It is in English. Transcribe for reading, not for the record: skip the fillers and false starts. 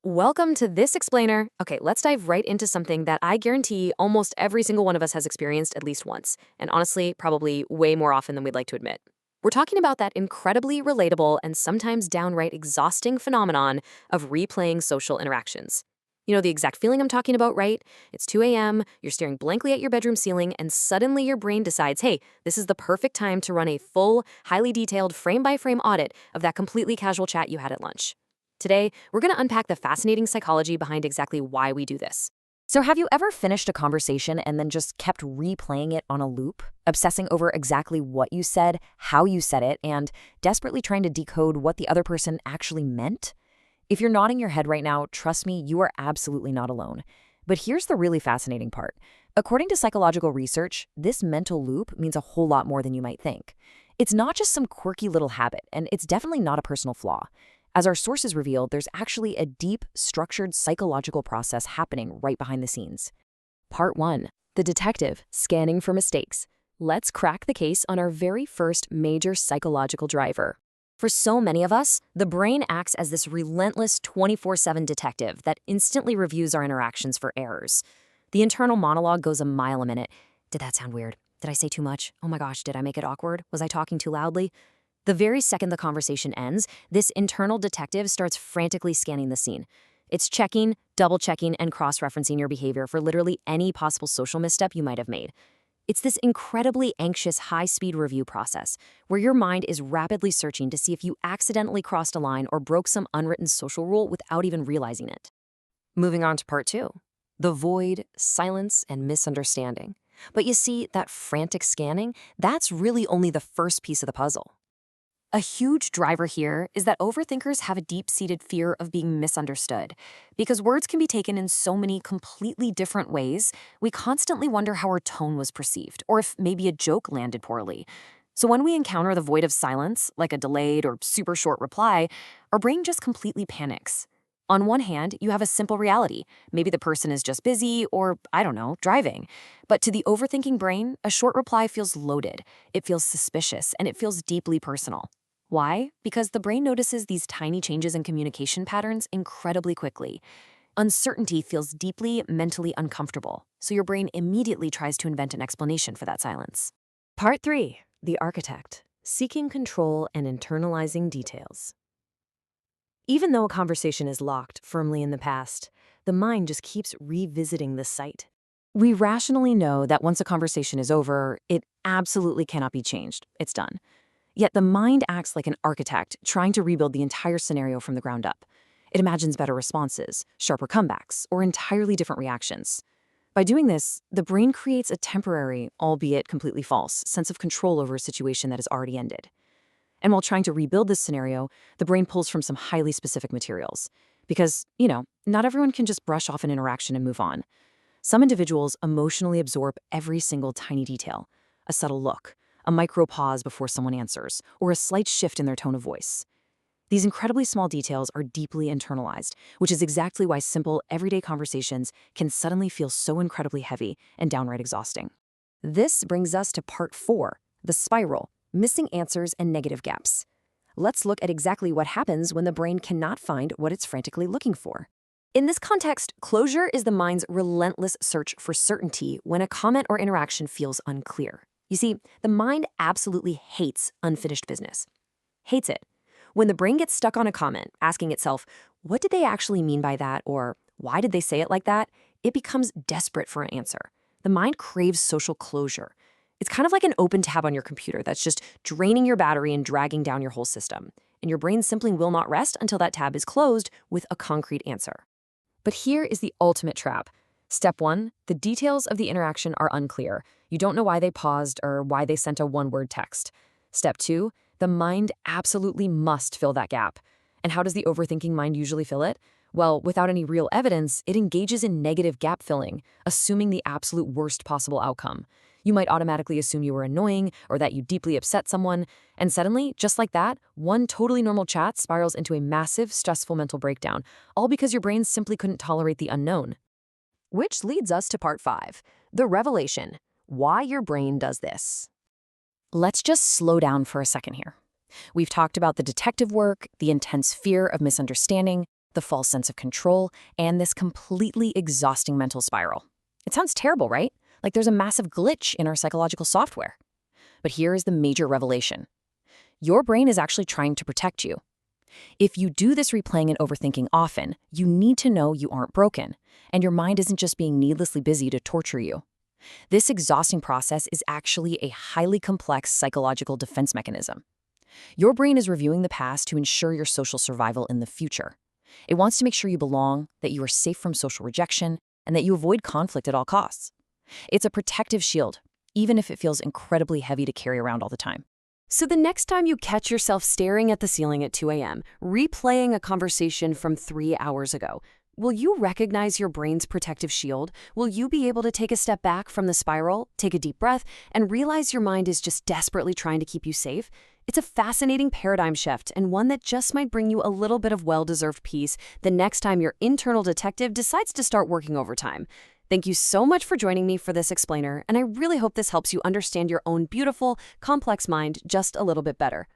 Welcome to this explainer. Okay, let's dive right into something that I guarantee almost every single one of us has experienced at least once, and honestly, probably way more often than we'd like to admit. We're talking about that incredibly relatable and sometimes downright exhausting phenomenon of replaying social interactions. You know the exact feeling I'm talking about, right? It's 2 a.m., you're staring blankly at your bedroom ceiling, and suddenly your brain decides, hey, this is the perfect time to run a full, highly detailed frame by frame audit of that completely casual chat you had at lunch. Today, we're going to unpack the fascinating psychology behind exactly why we do this. So have you ever finished a conversation and then just kept replaying it on a loop, obsessing over exactly what you said, how you said it, and desperately trying to decode what the other person actually meant? If you're nodding your head right now, trust me, you are absolutely not alone. But here's the really fascinating part. According to psychological research, this mental loop means a whole lot more than you might think. It's not just some quirky little habit, and it's definitely not a personal flaw. As our sources revealed, there's actually a deep, structured psychological process happening right behind the scenes. Part 1. The detective scanning for mistakes. Let's crack the case on our very first major psychological driver. For so many of us, the brain acts as this relentless 24/7 detective that instantly reviews our interactions for errors. The internal monologue goes a mile a minute. Did that sound weird? Did I say too much? Oh my gosh, did I make it awkward? Was I talking too loudly? The very second the conversation ends, this internal detective starts frantically scanning the scene. It's checking, double-checking, and cross-referencing your behavior for literally any possible social misstep you might have made. It's this incredibly anxious, high-speed review process where your mind is rapidly searching to see if you accidentally crossed a line or broke some unwritten social rule without even realizing it. Moving on to part 2. The void, silence, and misunderstanding. But you see, that frantic scanning, that's really only the first piece of the puzzle. A huge driver here is that overthinkers have a deep-seated fear of being misunderstood. Because words can be taken in so many completely different ways, we constantly wonder how our tone was perceived, or if maybe a joke landed poorly. So when we encounter the void of silence, like a delayed or super short reply, our brain just completely panics. On one hand, you have a simple reality. Maybe the person is just busy or, I don't know, driving. But to the overthinking brain, a short reply feels loaded, it feels suspicious, and it feels deeply personal. Why? Because the brain notices these tiny changes in communication patterns incredibly quickly. Uncertainty feels deeply mentally uncomfortable, so your brain immediately tries to invent an explanation for that silence. Part 3. The architect, seeking control and internalizing details. Even though a conversation is locked firmly in the past, the mind just keeps revisiting the site. We rationally know that once a conversation is over, it absolutely cannot be changed. It's done. Yet the mind acts like an architect trying to rebuild the entire scenario from the ground up. It imagines better responses, sharper comebacks, or entirely different reactions. By doing this, the brain creates a temporary, albeit completely false, sense of control over a situation that has already ended. And while trying to rebuild this scenario, the brain pulls from some highly specific materials. Because, not everyone can just brush off an interaction and move on. Some individuals emotionally absorb every single tiny detail, a subtle look, a micro pause before someone answers, or a slight shift in their tone of voice. These incredibly small details are deeply internalized, which is exactly why simple, everyday conversations can suddenly feel so incredibly heavy and downright exhausting. This brings us to part 4, the spiral, missing answers and negative gaps. Let's look at exactly what happens when the brain cannot find what it's frantically looking for. In this context, closure is the mind's relentless search for certainty when a comment or interaction feels unclear. You see, the mind absolutely hates unfinished business. Hates it. When the brain gets stuck on a comment, asking itself, what did they actually mean by that, or why did they say it like that, it becomes desperate for an answer. The mind craves social closure. It's kind of like an open tab on your computer that's just draining your battery and dragging down your whole system. And your brain simply will not rest until that tab is closed with a concrete answer. But here is the ultimate trap. Step 1, the details of the interaction are unclear. You don't know why they paused or why they sent a one-word text. Step 2, the mind absolutely must fill that gap. And how does the overthinking mind usually fill it? Well, without any real evidence, it engages in negative gap filling, assuming the absolute worst possible outcome. You might automatically assume you were annoying or that you deeply upset someone, and suddenly, just like that, one totally normal chat spirals into a massive, stressful mental breakdown, all because your brain simply couldn't tolerate the unknown. Which leads us to part 5, the revelation, why your brain does this. Let's just slow down for a second here. We've talked about the detective work, the intense fear of misunderstanding, the false sense of control, and this completely exhausting mental spiral. It sounds terrible, right? Like there's a massive glitch in our psychological software. But here is the major revelation. Your brain is actually trying to protect you. If you do this replaying and overthinking often, you need to know you aren't broken, and your mind isn't just being needlessly busy to torture you. This exhausting process is actually a highly complex psychological defense mechanism. Your brain is reviewing the past to ensure your social survival in the future. It wants to make sure you belong, that you are safe from social rejection, and that you avoid conflict at all costs. It's a protective shield, even if it feels incredibly heavy to carry around all the time. So the next time you catch yourself staring at the ceiling at 2 a.m., replaying a conversation from 3 hours ago, will you recognize your brain's protective shield? Will you be able to take a step back from the spiral, take a deep breath, and realize your mind is just desperately trying to keep you safe? It's a fascinating paradigm shift, and one that just might bring you a little bit of well-deserved peace the next time your internal detective decides to start working overtime. Thank you so much for joining me for this explainer, and I really hope this helps you understand your own beautiful, complex mind just a little bit better.